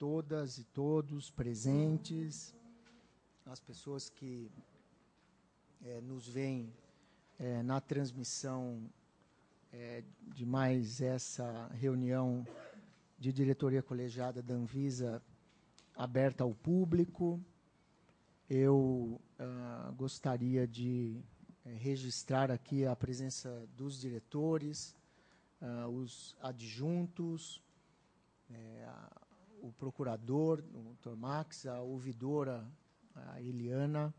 todas e todos presentes, as pessoas que nos veem na transmissão de mais essa reunião de diretoria colegiada da Anvisa aberta ao público. Eu gostaria de registrar aqui a presença dos diretores, os adjuntos, o procurador, o Dr. Max, a ouvidora, a Eliana,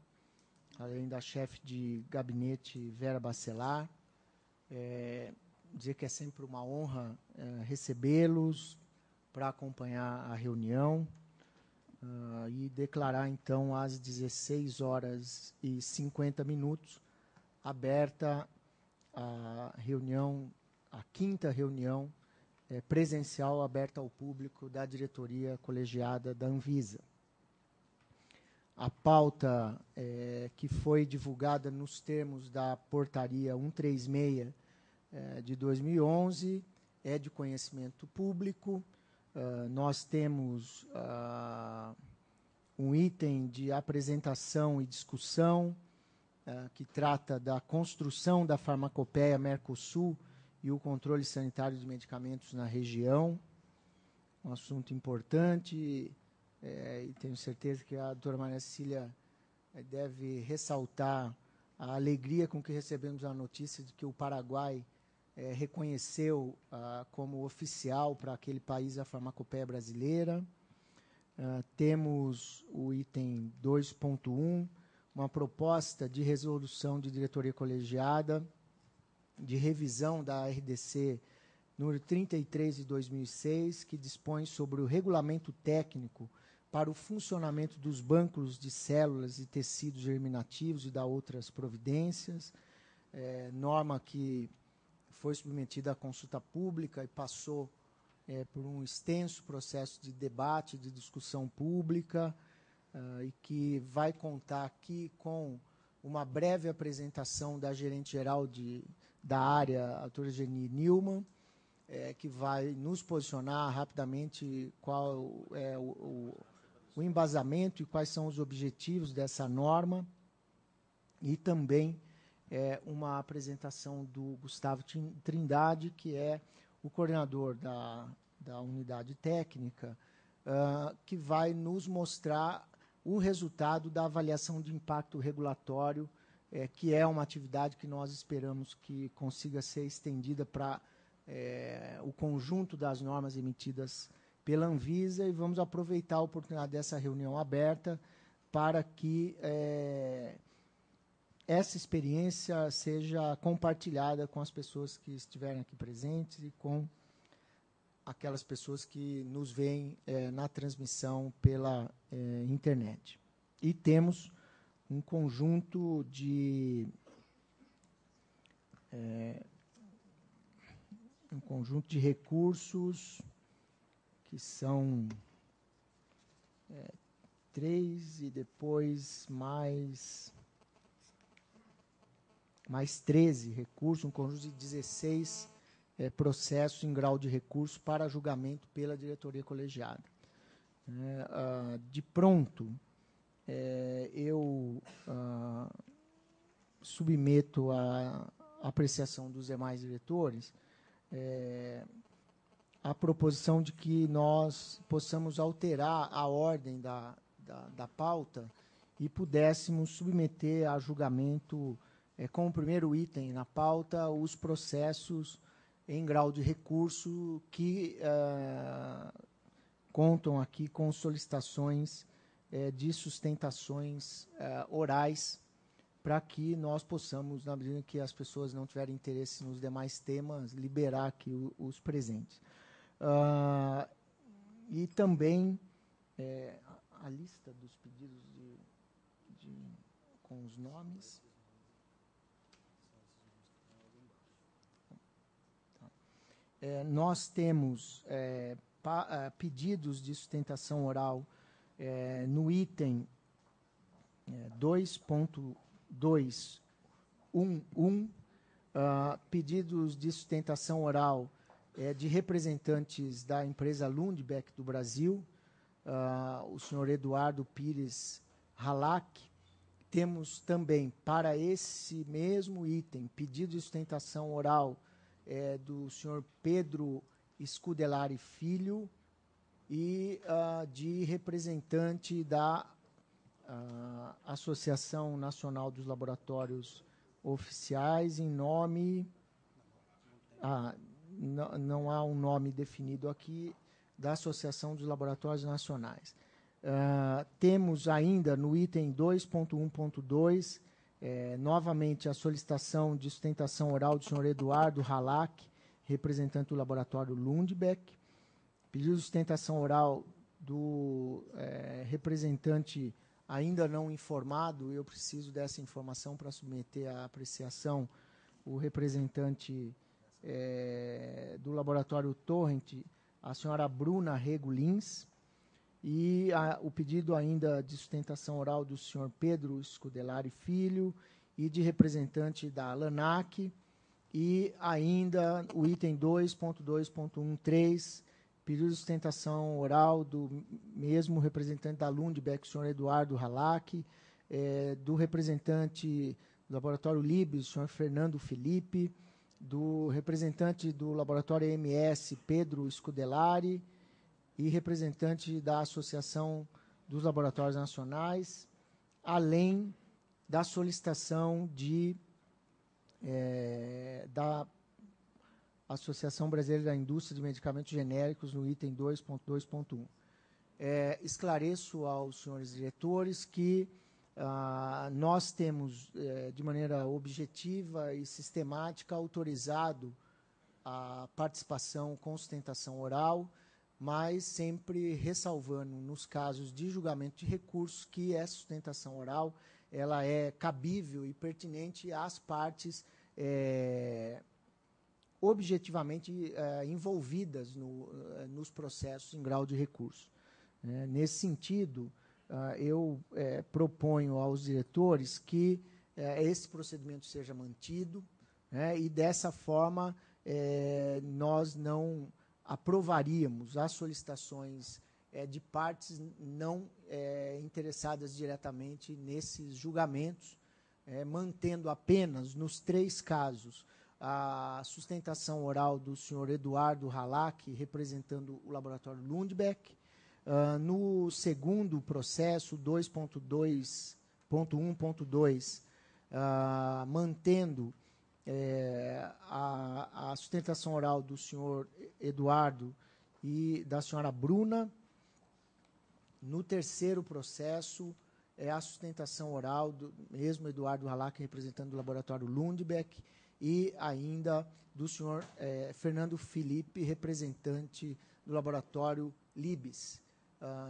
além da chefe de gabinete, Vera Bacelar. Dizer que é sempre uma honra recebê-los para acompanhar a reunião e declarar, então, às 16h50, aberta a reunião, a quinta reunião presencial aberta ao público da diretoria colegiada da Anvisa. A pauta que foi divulgada nos termos da portaria 136 de 2011 é de conhecimento público. Nós temos um item de apresentação e discussão que trata da construção da farmacopeia Mercosul e o controle sanitário de medicamentos na região. Um assunto importante, e tenho certeza que a doutora Maria Cecília deve ressaltar a alegria com que recebemos a notícia de que o Paraguai reconheceu como oficial para aquele país a farmacopeia brasileira. Temos o item 2.1, uma proposta de resolução de diretoria colegiada de revisão da RDC número 33 de 2006, que dispõe sobre o regulamento técnico para o funcionamento dos bancos de células e tecidos germinativos e da outras providências, norma que foi submetida à consulta pública e passou por um extenso processo de debate, de discussão pública, e que vai contar aqui com uma breve apresentação da gerente-geral da área, a doutora Geni Nilman, que vai nos posicionar rapidamente qual é o embasamento e quais são os objetivos dessa norma, e também uma apresentação do Gustavo Trindade, que é o coordenador da unidade técnica, que vai nos mostrar o resultado da avaliação de impacto regulatório, que é uma atividade que nós esperamos que consiga ser estendida para o conjunto das normas emitidas pela Anvisa, e vamos aproveitar a oportunidade dessa reunião aberta para que essa experiência seja compartilhada com as pessoas que estiverem aqui presentes e com aquelas pessoas que nos veem na transmissão pela internet. E temos um conjunto de recursos que são 3 e depois mais 13 recursos, um conjunto de 16 processos em grau de recurso para julgamento pela diretoria colegiada. De pronto, eu submeto à apreciação dos demais diretores a proposição de que nós possamos alterar a ordem da pauta e pudéssemos submeter a julgamento, como primeiro item na pauta, os processos em grau de recurso que contam aqui com solicitações de sustentações orais, para que nós possamos, na medida que as pessoas não tiverem interesse nos demais temas, liberar aqui os presentes. E também a lista dos pedidos com os nomes. Nós temos pedidos de sustentação oral no item 2.211, pedidos de sustentação oral de representantes da empresa Lundbeck do Brasil, o senhor Eduardo Pires Halac. Temos também, para esse mesmo item, pedido de sustentação oral do senhor Pedro Scudelari Filho e de representante da Associação Nacional dos Laboratórios Oficiais, em nome... não há um nome definido aqui, da Associação dos Laboratórios Nacionais. Temos ainda no item 2.1.2, novamente a solicitação de sustentação oral do senhor Eduardo Halac, representante do laboratório Lundbeck. Pedido de sustentação oral do representante ainda não informado, eu preciso dessa informação para submeter à apreciação, o representante do laboratório Torrent, a senhora Bruna Rego Lins, e o pedido ainda de sustentação oral do senhor Pedro Scudelari Filho e de representante da LANAC, e ainda o item 2.2.13, pedido de sustentação oral do mesmo representante da Lundbeck, o senhor Eduardo Halac, do representante do laboratório Libes, o senhor Fernando Felipe, do representante do laboratório MS, Pedro Scudelari, e representante da Associação dos Laboratórios Nacionais, além da solicitação da Associação Brasileira da Indústria de Medicamentos Genéricos no item 2.2.1. Esclareço aos senhores diretores que nós temos, de maneira objetiva e sistemática, autorizado a participação com sustentação oral, mas sempre ressalvando, nos casos de julgamento de recursos, que essa sustentação oral ela é cabível e pertinente às partes objetivamente envolvidas nos processos em grau de recurso. Nesse sentido, eu proponho aos diretores que esse procedimento seja mantido, e dessa forma nós não aprovaríamos as solicitações de partes não interessadas diretamente nesses julgamentos, mantendo apenas, nos 3 casos, a sustentação oral do senhor Eduardo Halac, representando o laboratório Lundbeck. No segundo processo, 2.2.1.2, mantendo a sustentação oral do senhor Eduardo e da senhora Bruna. No terceiro processo, a sustentação oral do mesmo Eduardo Halac, representando o laboratório Lundbeck, e ainda do senhor Fernando Felipe, representante do laboratório Libes.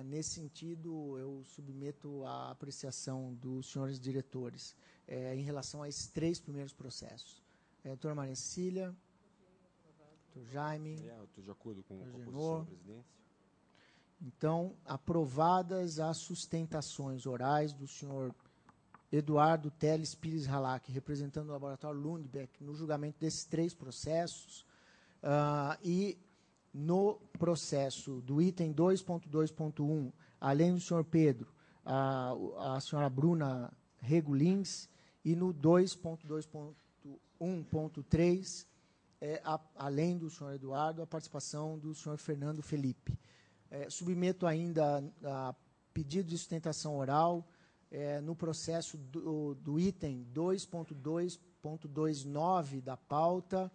Nesse sentido, eu submeto à apreciação dos senhores diretores em relação a esses 3 primeiros processos. Doutora Maria Cecília, doutor Jaime. Eu estou de acordo com a posição da presidência. Então, aprovadas as sustentações orais do senhor Eduardo Teles Pires Halac, representando o laboratório Lundbeck, no julgamento desses 3 processos, e no processo do item 2.2.1, além do senhor Pedro, a senhora Bruna Rego Lins, e no 2.2.1.3, além do senhor Eduardo, a participação do senhor Fernando Felipe. Submeto ainda a pedido de sustentação oral no processo do item 2.2.29 da pauta,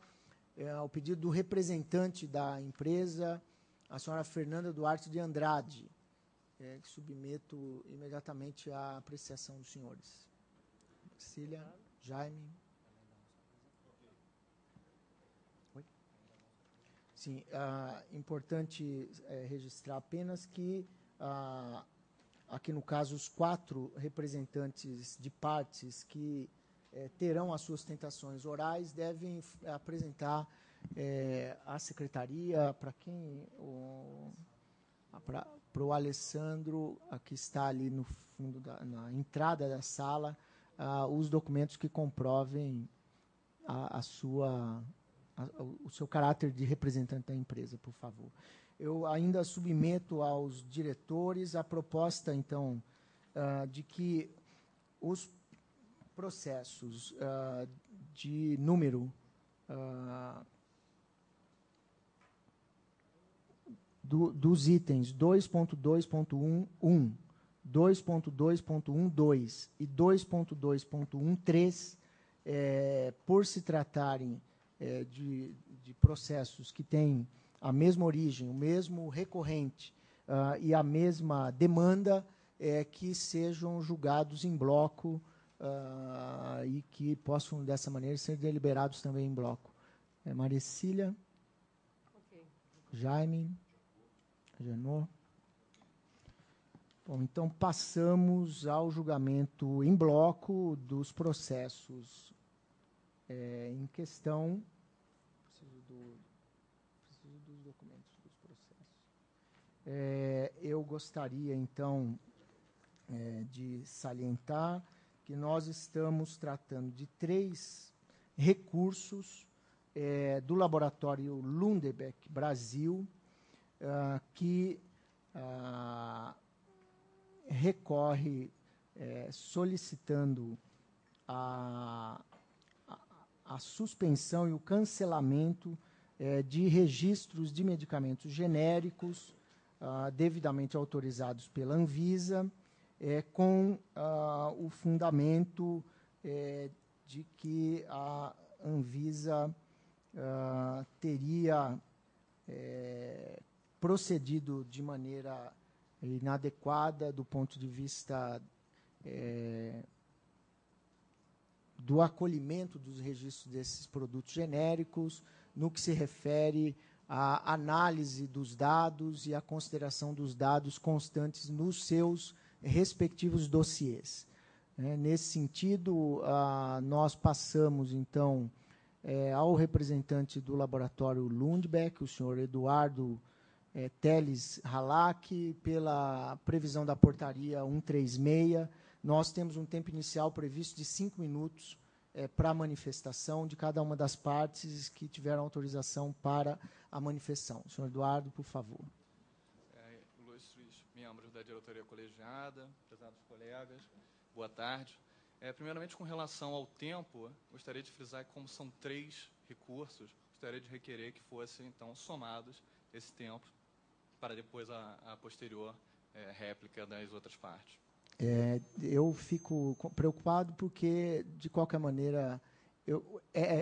ao pedido do representante da empresa, a senhora Fernanda Duarte de Andrade, que submeto imediatamente à apreciação dos senhores. Cecília, Jaime. Oi? Sim, importante registrar apenas que, aqui no caso, os 4 representantes de partes que terão as suas sustentações orais devem apresentar à secretaria, para quem? Para o Alessandro, que está ali no fundo, na entrada da sala, os documentos que comprovem o seu caráter de representante da empresa, por favor. eu ainda submeto aos diretores a proposta, então, de que os processos de número dos itens 2.2.1.1, 2.2.1.2 e 2.2.1.3, por se tratarem de processos que têm a mesma origem, o mesmo recorrente e a mesma demanda, que sejam julgados em bloco e que possam, dessa maneira, ser deliberados também em bloco. Maricília? Okay. Jaime? Agenor? Bom, então, passamos ao julgamento em bloco dos processos em questão. Preciso dos documentos dos processos. Eu gostaria, então, de salientar que nós estamos tratando de 3 recursos do Laboratório Lundbeck Brasil, que recorre solicitando a suspensão e o cancelamento de registros de medicamentos genéricos devidamente autorizados pela Anvisa, com o fundamento de que a Anvisa teria procedido de maneira inadequada do ponto de vista do acolhimento dos registros desses produtos genéricos, no que se refere à análise dos dados e à consideração dos dados constantes nos seus respectivos dossiês. Nesse sentido, nós passamos, então, ao representante do laboratório Lundbeck, o senhor Eduardo Teles Halak, pela previsão da portaria 136. Nós temos um tempo inicial previsto de 5 minutos para a manifestação de cada uma das partes que tiveram autorização para a manifestação. Senhor Eduardo, por favor. Ilustres membros da diretoria colegiada, prezados colegas, boa tarde. Primeiramente, com relação ao tempo, gostaria de frisar que, como são 3 recursos, gostaria de requerer que fossem, então, somados esse tempo para depois a posterior réplica das outras partes. Eu fico preocupado porque, de qualquer maneira,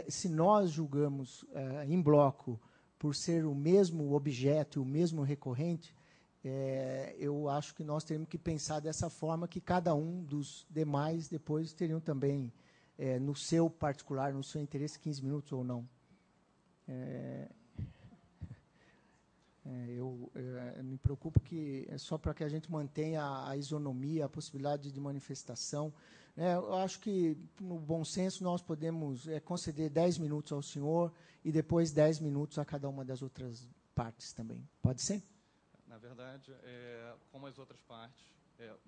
se nós julgamos em bloco por ser o mesmo objeto e o mesmo recorrente, eu acho que nós teremos que pensar dessa forma, que cada um dos demais depois teriam também, no seu particular, no seu interesse, 15 minutos ou não. Eu me preocupo que só para que a gente mantenha a isonomia, a possibilidade de manifestação. Eu acho que, no bom senso, nós podemos conceder 10 minutos ao senhor e depois 10 minutos a cada uma das outras partes também. Pode ser? Na verdade, como as outras partes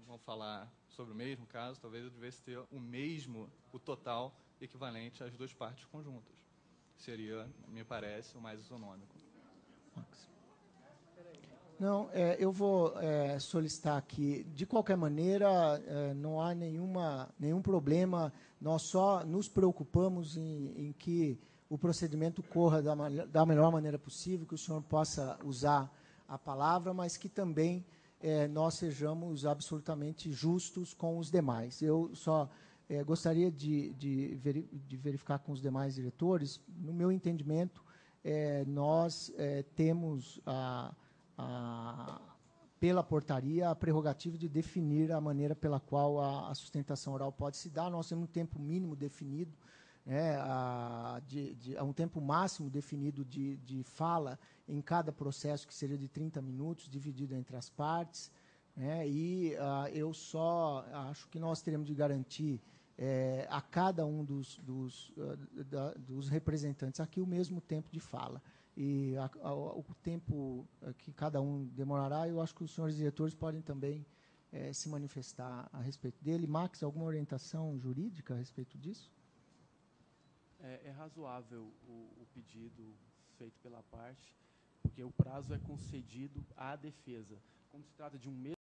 vão falar sobre o mesmo caso, talvez eu devesse ter o total equivalente às 2 partes conjuntas. Seria, me parece, o mais isonômico. Não, eu vou solicitar aqui. De qualquer maneira, não há nenhum problema. Nós só nos preocupamos em que o procedimento corra da melhor maneira possível, que o senhor possa usar a palavra, mas que também nós sejamos absolutamente justos com os demais. Eu só gostaria de verificar com os demais diretores. No meu entendimento, nós temos pela portaria, a prerrogativa de definir a maneira pela qual a sustentação oral pode se dar. Nós temos um tempo mínimo definido, um tempo máximo definido de fala em cada processo, que seria de 30 minutos, dividido entre as partes. Eu só acho que nós teremos de garantir a cada um dos representantes aqui o mesmo tempo de fala. E o tempo que cada um demorará, eu acho que os senhores diretores podem também se manifestar a respeito dele. Max, alguma orientação jurídica a respeito disso? É razoável o pedido feito pela parte, porque o prazo é concedido à defesa. Como se trata de um